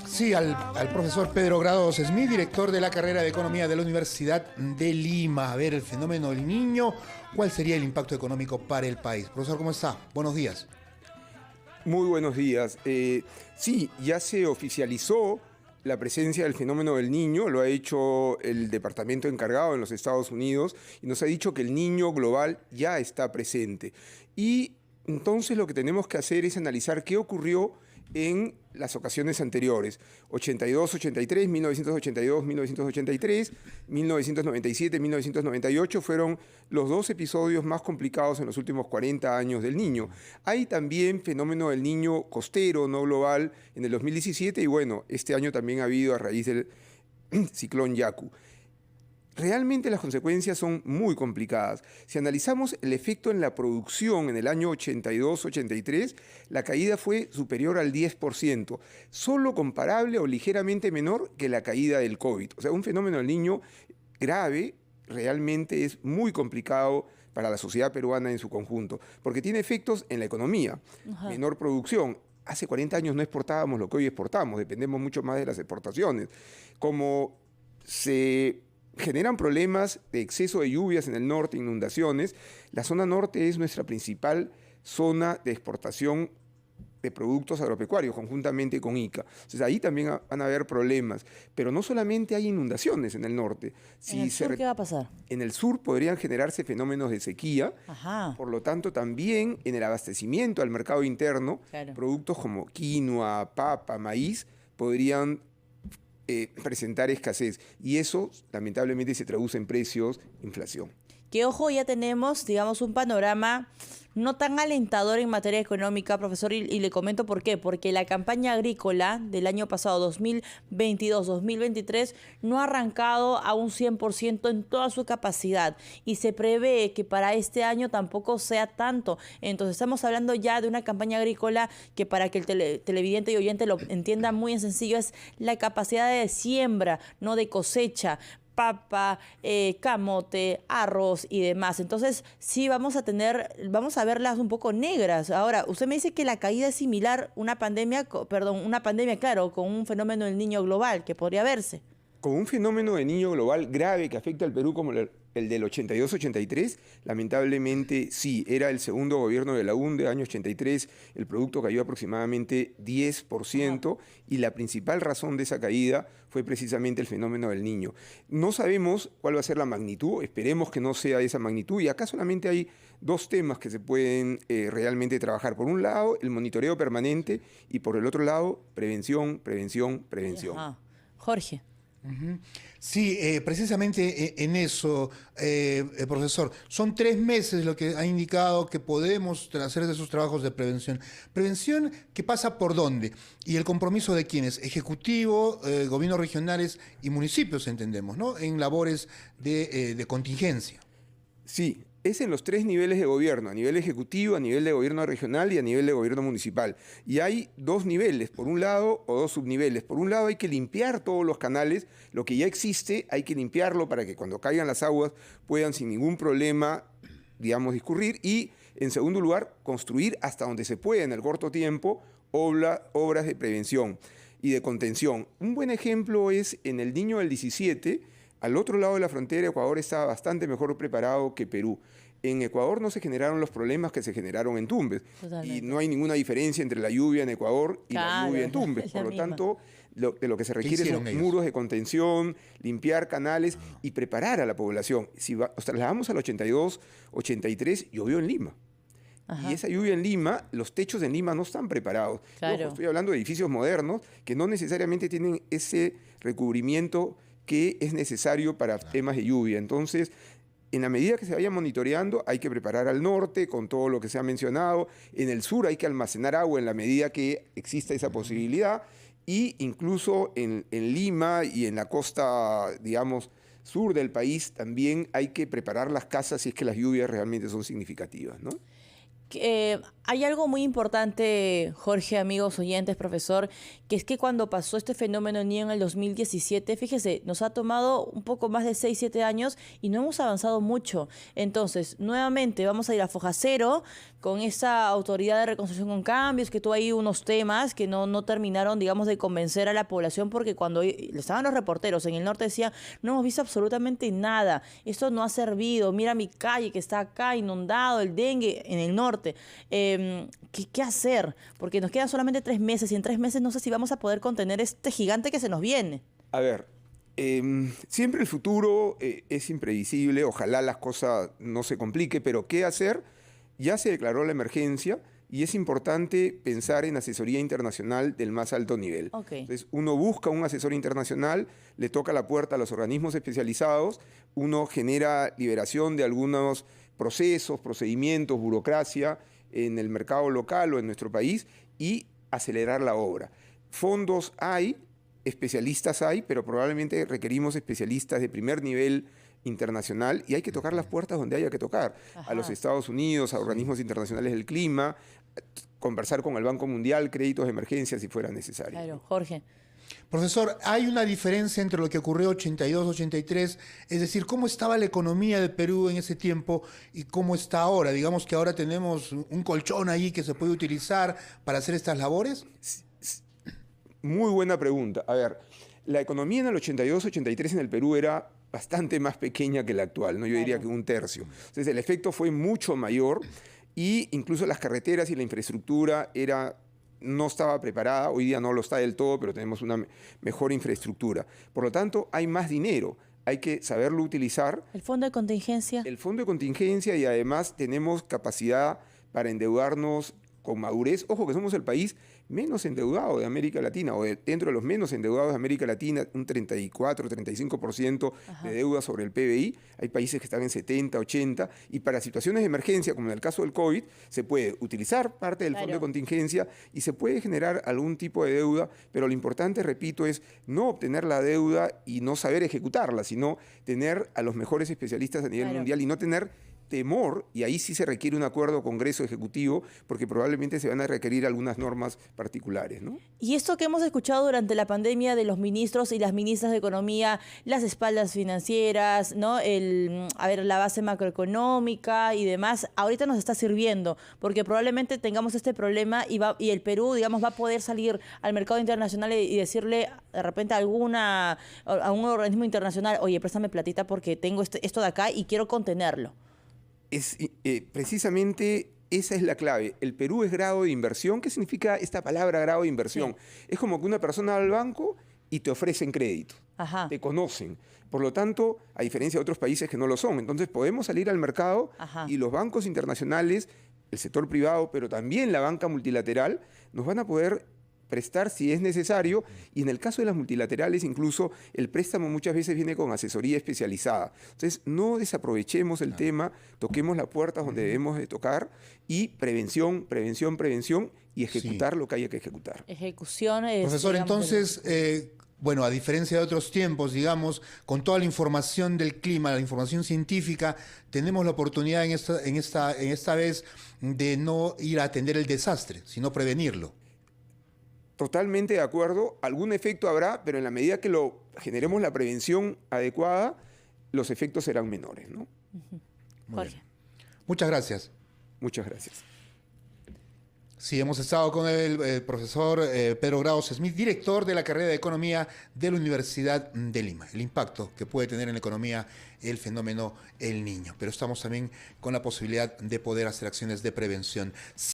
Sí, al profesor Pedro Grados Smith, director de la carrera de Economía de la Universidad de Lima. A ver, el fenómeno del Niño, ¿cuál sería el impacto económico para el país? Profesor, ¿cómo está? Buenos días. Muy buenos días. Sí, ya se oficializó la presencia del fenómeno del Niño, lo ha hecho el departamento encargado en los Estados Unidos y nos ha dicho que el Niño global ya está presente. Y entonces lo que tenemos que hacer es analizar qué ocurrió en las ocasiones anteriores, 82, 83, 1982, 1983, 1997, 1998 fueron los dos episodios más complicados en los últimos 40 años del Niño. Hay también fenómeno del Niño costero, no global, en el 2017 y bueno, este año también ha habido a raíz del ciclón Yaku. Realmente las consecuencias son muy complicadas. Si analizamos el efecto en la producción en el año 82-83, la caída fue superior al 10%, solo comparable o ligeramente menor que la caída del COVID. O sea, un fenómeno del Niño grave realmente es muy complicado para la sociedad peruana en su conjunto, porque tiene efectos en la economía, menor producción. Hace 40 años no exportábamos lo que hoy exportamos, dependemos mucho más de las exportaciones. Como se generan problemas de exceso de lluvias en el norte, inundaciones. La zona norte es nuestra principal zona de exportación de productos agropecuarios, conjuntamente con Ica. Entonces ahí también van a haber problemas. Pero no solamente hay inundaciones en el norte. ¿En el sur qué va a pasar? En el sur podrían generarse fenómenos de sequía. Ajá. Por lo tanto, también en el abastecimiento al mercado interno, Claro. productos como quinoa, papa, maíz, podrían presentar escasez y eso lamentablemente se traduce en precios, inflación. Que ojo, ya tenemos, digamos, un panorama no tan alentador en materia económica, profesor, y le comento por qué. Porque la campaña agrícola del año pasado, 2022-2023, no ha arrancado a un 100% en toda su capacidad y se prevé que para este año tampoco sea tanto. Entonces estamos hablando ya de una campaña agrícola que, para que el televidente y oyente lo entienda muy en sencillo, es la capacidad de siembra, no de cosecha. Papa, camote, arroz y demás. Entonces sí vamos a verlas un poco negras. Ahora, usted me dice que la caída es similar a una pandemia, claro, con un fenómeno del Niño global que podría verse. Con un fenómeno de Niño global grave que afecta al Perú como el del 82-83, lamentablemente sí, era el segundo gobierno de la UNDE, año 83, el producto cayó aproximadamente 10% y la principal razón de esa caída fue precisamente el fenómeno del Niño. No sabemos cuál va a ser la magnitud, esperemos que no sea de esa magnitud y acá solamente hay dos temas que se pueden realmente trabajar. Por un lado, el monitoreo permanente y por el otro lado, prevención, prevención, prevención. Ajá. Jorge. Sí, precisamente en eso, profesor, son 3 meses lo que ha indicado que podemos hacer de esos trabajos de prevención. ¿Prevención que pasa por dónde? Y el compromiso de quiénes, ejecutivo, gobiernos regionales y municipios, entendemos, ¿no? En labores de contingencia. Sí, es en los 3 niveles de gobierno, a nivel ejecutivo, a nivel de gobierno regional y a nivel de gobierno municipal. Y hay 2 niveles, por un lado, o 2 subniveles. Por un lado hay que limpiar todos los canales, lo que ya existe hay que limpiarlo para que cuando caigan las aguas puedan sin ningún problema, digamos, discurrir. Y en segundo lugar, construir hasta donde se pueda en el corto tiempo obras de prevención y de contención. Un buen ejemplo es en el Niño del 17. Al otro lado de la frontera, Ecuador estaba bastante mejor preparado que Perú. En Ecuador no se generaron los problemas que se generaron en Tumbes. Totalmente. Y no hay ninguna diferencia entre la lluvia en Ecuador y la lluvia en Tumbes. es la Por lo misma. tanto, de lo que se requiere hicieron son ellos? muros de contención, limpiar canales y preparar a la población. Si nos trasladamos al 82, 83, llovió en Lima. Ajá. Y esa lluvia en Lima, los techos en Lima no están preparados. Claro. Ojo, estoy hablando de edificios modernos que no necesariamente tienen ese recubrimiento que es necesario para temas de lluvia. Entonces, en la medida que se vaya monitoreando, hay que preparar al norte con todo lo que se ha mencionado. En el sur hay que almacenar agua en la medida que exista esa posibilidad. Y incluso en Lima y en la costa, digamos, sur del país, también hay que preparar las casas si es que las lluvias realmente son significativas, ¿no? Hay algo muy importante, Jorge, amigos oyentes, profesor, que es que cuando pasó este fenómeno Niño en el 2017, fíjese, nos ha tomado un poco más de 6, 7 años y no hemos avanzado mucho. Entonces, nuevamente vamos a ir a foja cero con esa autoridad de reconstrucción con cambios, que tuvo ahí unos temas que no terminaron, digamos, de convencer a la población, porque cuando estaban los reporteros en el norte decían, no hemos visto absolutamente nada, esto no ha servido, mira mi calle que está acá inundado, el dengue en el norte. ¿Qué hacer? Porque nos quedan solamente 3 meses y en 3 meses no sé si vamos a poder contener este gigante que se nos viene. A ver, siempre el futuro es imprevisible, ojalá las cosas no se compliquen, pero ¿qué hacer? Ya se declaró la emergencia y es importante pensar en asesoría internacional del más alto nivel. Okay. Entonces, uno busca un asesor internacional, le toca la puerta a los organismos especializados, uno genera liberación de algunos procesos, procedimientos, burocracia en el mercado local o en nuestro país y acelerar la obra. Fondos hay, especialistas hay, pero probablemente requerimos especialistas de primer nivel internacional y hay que tocar las puertas donde haya que tocar. Ajá. A los Estados Unidos, a organismos internacionales del clima, conversar con el Banco Mundial, créditos de emergencia si fuera necesario. Claro, Jorge. Profesor, ¿hay una diferencia entre lo que ocurrió 82-83? Es decir, ¿cómo estaba la economía de Perú en ese tiempo y cómo está ahora? Digamos que ahora tenemos un colchón ahí que se puede utilizar para hacer estas labores. Muy buena pregunta. A ver, la economía en el 82-83 en el Perú era bastante más pequeña que la actual, ¿no? Yo diría que un tercio. Entonces el efecto fue mucho mayor y incluso las carreteras y la infraestructura no estaba preparada, hoy día no lo está del todo, pero tenemos una mejor infraestructura. Por lo tanto, hay más dinero, hay que saberlo utilizar. ¿El fondo de contingencia? El fondo de contingencia y además tenemos capacidad para endeudarnos con madurez. Ojo que somos el país menos endeudado de América Latina, o dentro de los menos endeudados de América Latina, un 34, 35% de deuda sobre el PBI. Hay países que están en 70, 80, y para situaciones de emergencia, como en el caso del COVID, se puede utilizar parte del fondo de contingencia y se puede generar algún tipo de deuda, pero lo importante, repito, es no obtener la deuda y no saber ejecutarla, sino tener a los mejores especialistas a nivel mundial y no tener temor, y ahí sí se requiere un acuerdo Congreso Ejecutivo, porque probablemente se van a requerir algunas normas particulares, ¿no? Y esto que hemos escuchado durante la pandemia de los ministros y las ministras de Economía, las espaldas financieras, ¿no? La base macroeconómica y demás, ahorita nos está sirviendo, porque probablemente tengamos este problema y el Perú, digamos, va a poder salir al mercado internacional y decirle de repente a un organismo internacional, oye, préstame platita porque tengo esto de acá y quiero contenerlo. Precisamente esa es la clave. El Perú es grado de inversión. ¿Qué significa esta palabra grado de inversión? Sí. Es como que una persona va al banco y te ofrecen crédito. Ajá. Te conocen. Por lo tanto, a diferencia de otros países que no lo son. Entonces podemos salir al mercado y los bancos internacionales, el sector privado, pero también la banca multilateral, nos van a poder prestar si es necesario, y en el caso de las multilaterales incluso el préstamo muchas veces viene con asesoría especializada. Entonces no desaprovechemos el tema, toquemos las puertas donde debemos de tocar y prevención y ejecutar lo que haya que ejecutar. Ejecución. Profesor, entonces, bueno, a diferencia de otros tiempos, digamos, con toda la información del clima, la información científica, tenemos la oportunidad en esta vez de no ir a atender el desastre, sino prevenirlo. Totalmente de acuerdo, algún efecto habrá, pero en la medida que generemos la prevención adecuada, los efectos serán menores, ¿no? Jorge. Muchas gracias. Muchas gracias. Sí, hemos estado con el profesor Pedro Graus Smith, director de la carrera de Economía de la Universidad de Lima. El impacto que puede tener en la economía el fenómeno El Niño. Pero estamos también con la posibilidad de poder hacer acciones de prevención.